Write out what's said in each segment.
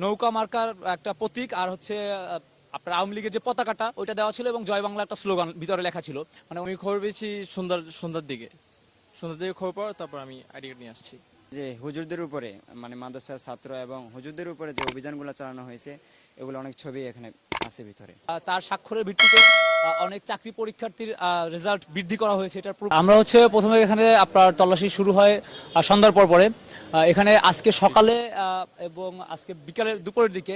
নৌকা মার্কার একটা প্রতীক আর হচ্ছে আপনার আওয়ামী লীগের যে পতাকাটা ওইটা দেওয়া ছিল এবং জয় বাংলা একটা স্লোগান ভিতরে লেখা ছিল। মানে আমি খবর পেয়েছি সন্ধ্যার দিকে খবর পাওয়ার তারপর আমি আইডি কার্ড নিয়ে আসছি। যে হুজুরদের উপরে মানে মাদ্রাসার ছাত্র এবং হুজুরদের উপরে যে অভিযানগুলো চালানো হয়েছে এগুলো অনেক ছবি এখানে আছে ভিতরে। তার স্বাক্ষরের ভিত্তিতে অনেক চাকরি পরীক্ষার্থীর রেজাল্ট বৃদ্ধি করা হয়েছে। এটার আমরা হচ্ছে প্রথমে এখানে আপনার তল্লাশি শুরু হয় সন্ধ্যার পরে। এখানে আজকে সকালে এবং আজকে বিকালের দুপুরের দিকে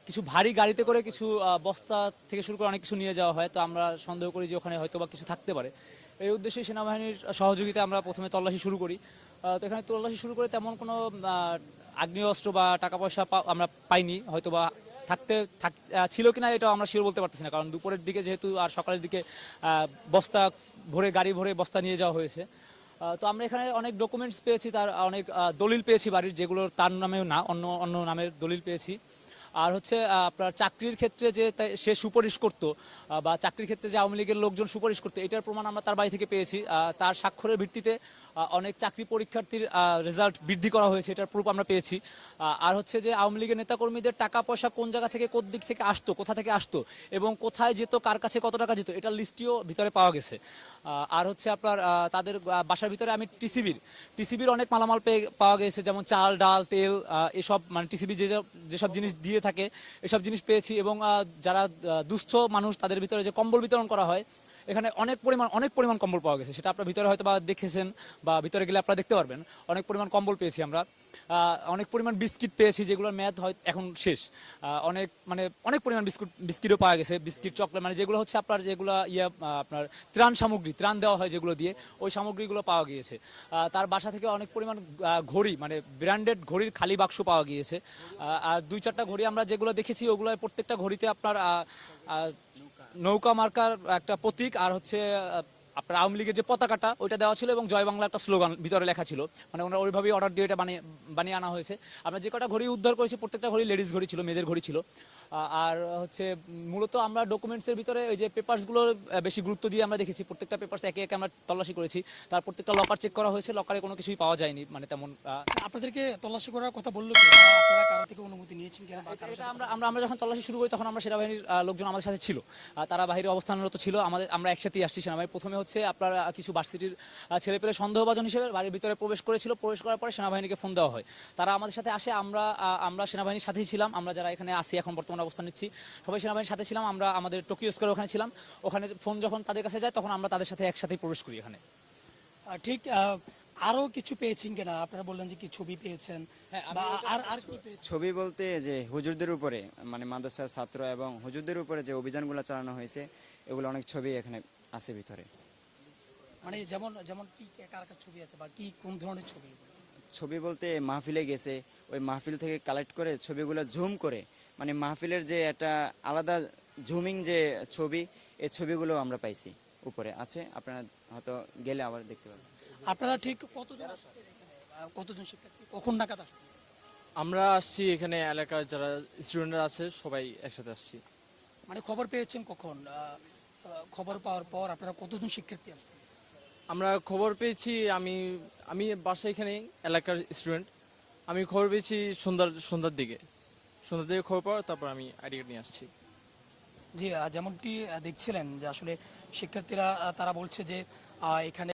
কিছু ভারী গাড়িতে করে কিছু বস্তা থেকে শুরু করে অনেক কিছু নিয়ে যাওয়া হয়। তো আমরা সন্দেহ করি যে ওখানে হয়তো বা কিছু থাকতে পারে। এই উদ্দেশ্যে সেনাবাহিনীর সহযোগিতায় আমরা প্রথমে তল্লাশি শুরু করি। তো এখানে তল্লাশি শুরু করে তেমন কোনো আগ্নেয়াস্ত্র বা টাকা পয়সা আমরা পাইনি। হয়তো বা ছিল কিনা এটা আমরা শিওর বলতে পারতেছি না, কারণ দুপুরের দিকে যেহেতু আর সকালের দিকে বস্তা ভরে গাড়ি ভরে বস্তা নিয়ে যাওয়া হয়েছে। তো আমরা এখানে অনেক ডকুমেন্টস পেয়েছি, তার অনেক দলিল পেয়েছি বাড়ির, যেগুলোর তার নামেও না অন্য অন্য নামের দলিল পেয়েছি। আর হচ্ছে আপনার চাকরির ক্ষেত্রে যে সে সুপারিশ করতো বা চাকরির ক্ষেত্রে যে আওয়ামী লীগের লোকজন সুপারিশ করতো, এটার প্রমাণ আমরা তার বাড়ি থেকে পেয়েছি। তার স্বাক্ষরের ভিত্তিতে অনেক চাকরি পরীক্ষার্থীর রেজাল্ট বৃদ্ধি করা হয়েছে, এটার প্রুফ আমরা পেয়েছি। আর হচ্ছে যে আওয়ামী লীগের নেতাকর্মীদের টাকা পয়সা কোন জায়গা থেকে কোন দিক থেকে আসতো, কোথা থেকে আসতো এবং কোথায় যেত, কার কাছে কত টাকা যেত, এটার লিস্টিও ভিতরে পাওয়া গেছে। আর হচ্ছে আপনার তাদের বাসার ভিতরে আমি টিসিবির অনেক মালামাল পাওয়া গেছে, যেমন চাল ডাল তেল এসব, মানে টিসিবি যেসব জিনিস দিয়ে থাকে এসব জিনিস পেয়েছি। এবং যারা দুস্থ মানুষ তাদের ভিতরে যে কম্বল বিতরণ করা হয়, এখানে অনেক পরিমাণ কম্বল পাওয়া গেছে, সেটা আপনার ভিতরে হয়তো বা দেখেছেন বা ভিতরে গেলে আপনারা দেখতে পারবেন। অনেক পরিমাণ কম্বল পেয়েছি আমরা, অনেক পরিমাণ বিস্কিট পেয়েছি যেগুলোর মেয়াদ হয় এখন শেষ। অনেক পরিমাণ বিস্কিটও পাওয়া গেছে, বিস্কিট চকলেট, মানে যেগুলো হচ্ছে আপনার যেগুলো আপনার ত্রাণ সামগ্রী, ত্রাণ দেওয়া হয় যেগুলো দিয়ে, ওই সামগ্রীগুলো পাওয়া গিয়েছে। তার বাসা থেকে অনেক পরিমাণ ঘড়ি, মানে ব্র্যান্ডেড ঘড়ির খালি বাক্স পাওয়া গিয়েছে। আর 2-4টা ঘড়ি আমরা যেগুলো দেখেছি ওগুলো প্রত্যেকটা ঘড়িতে আপনার নৌকা মার্কার একটা প্রতীক আর হচ্ছে আপনার আওয়ামী লীগের যে পতাকাটা ওইটা দেওয়া ছিল এবং জয় বাংলা একটা স্লোগান ভিতরে লেখা ছিল। মানে ওনারা ওইভাবেই অর্ডার দিয়ে এটা বানিয়ে আনা হয়েছে। আমরা যে কটা ঘড়ি উদ্ধার করেছি প্রত্যেকটা ঘড়ি লেডিস ঘড়ি ছিল, মেয়েদের ঘড়ি ছিল। আর হচ্ছে মূলত আমরা ডকুমেন্টসের ভিতরে ওই যে পেপারসগুলোর বেশি গুরুত্ব দিয়ে আমরা দেখেছি। প্রত্যেকটা পেপারস একে একে আমরা তল্লাশি করেছি, তার প্রত্যেকটা লকার চেক করা হয়েছে, লকারে কোনো কিছুই পাওয়া যায়নি, মানে তেমন। আপনাদেরকে তল্লাশি করার কথা বললো কি, বা আপনারা কারো থেকে অনুমতি নিয়েছেন কিনা? এটা আমরা যখন তল্লাশি শুরু করি তখন আমরা সেনাবাহিনীর লোকজন আমাদের সাথে ছিল, তারা বাহিরে অবস্থানরত ছিল। আমরা একসাথেই আসছি সেনাবাহিনী। প্রথমে হচ্ছে আপনার কিছু ভার্সিটির ছেলেপেলে সন্দেহভাজন হিসেবে বাড়ির ভিতরে প্রবেশ করার পরে সেনাবাহিনীকে ফোন দেওয়া হয়, তারা আমাদের সাথে আসে। আমরা সেনাবাহিনীর সাথেই ছিলাম, আমরা যারা এখানে আসি এখন বর্তমানে অবস্থান নিচ্ছি সবাই সেনাবাহিনীর সাথে ছিলাম। আমরা আমাদের টোকিও স্কোয়ারে ওখানে ছিলাম, ওখানে ফোন যখন তাদের কাছে যায় তখন আমরা তাদের সাথে একসাথেই প্রবেশ করি এখানে। ঠিক আরো কিছু পেয়েছেন কিনা? আপনারা বললেন যে কি ছবি পেয়েছেন, বা আর কি পেয়েছেন? ছবি বলতে যে হুজুরদের উপরে মানে মাদ্রাসার ছাত্র এবং হুজুরদের উপরে যে অভিযানগুলো চালানো হয়েছে এগুলো অনেক ছবি এখানে আছে ভিতরে। মানে যেমন যেমন কি কার কার ছবি আছে বা কি কোন ধরনের ছবি? ছবি বলতে মাহফিলে গেছে, ওই মাহফিল থেকে কালেক্ট করে ছবিগুলো জুম করে, মানে মাহফিলের যে একটা আলাদা জুমিং যে ছবি, এই ছবিগুলো আমরা পাইছি উপরে আছে, আপনারা হয়তো গেলে আবার দেখতে পাবেন। আপনারা ঠিক কতজন শিক্ষার্থী কখন নাগাদ আসছেন? আমরা আসছি এখানে এলাকার যারা স্টুডেন্টরা আছে সবাই একসাথে আসছি। মানে খবর পেয়েছেন কখন? খবর পাওয়ার পর আপনারা কতজন শিক্ষার্থী আসছেন? আমরা খবর পেয়েছি, আমি বাসা এখানে এলাকার স্টুডেন্ট। আমি খবর পেয়েছি সন্ধ্যার দিকে খবর পাওয়ার তারপর আমি আইডি কার্ড নিয়ে আসছি। জি, যেমনটি দেখছিলেন যে আসলে শিক্ষার্থীরা তারা বলছে যে এখানে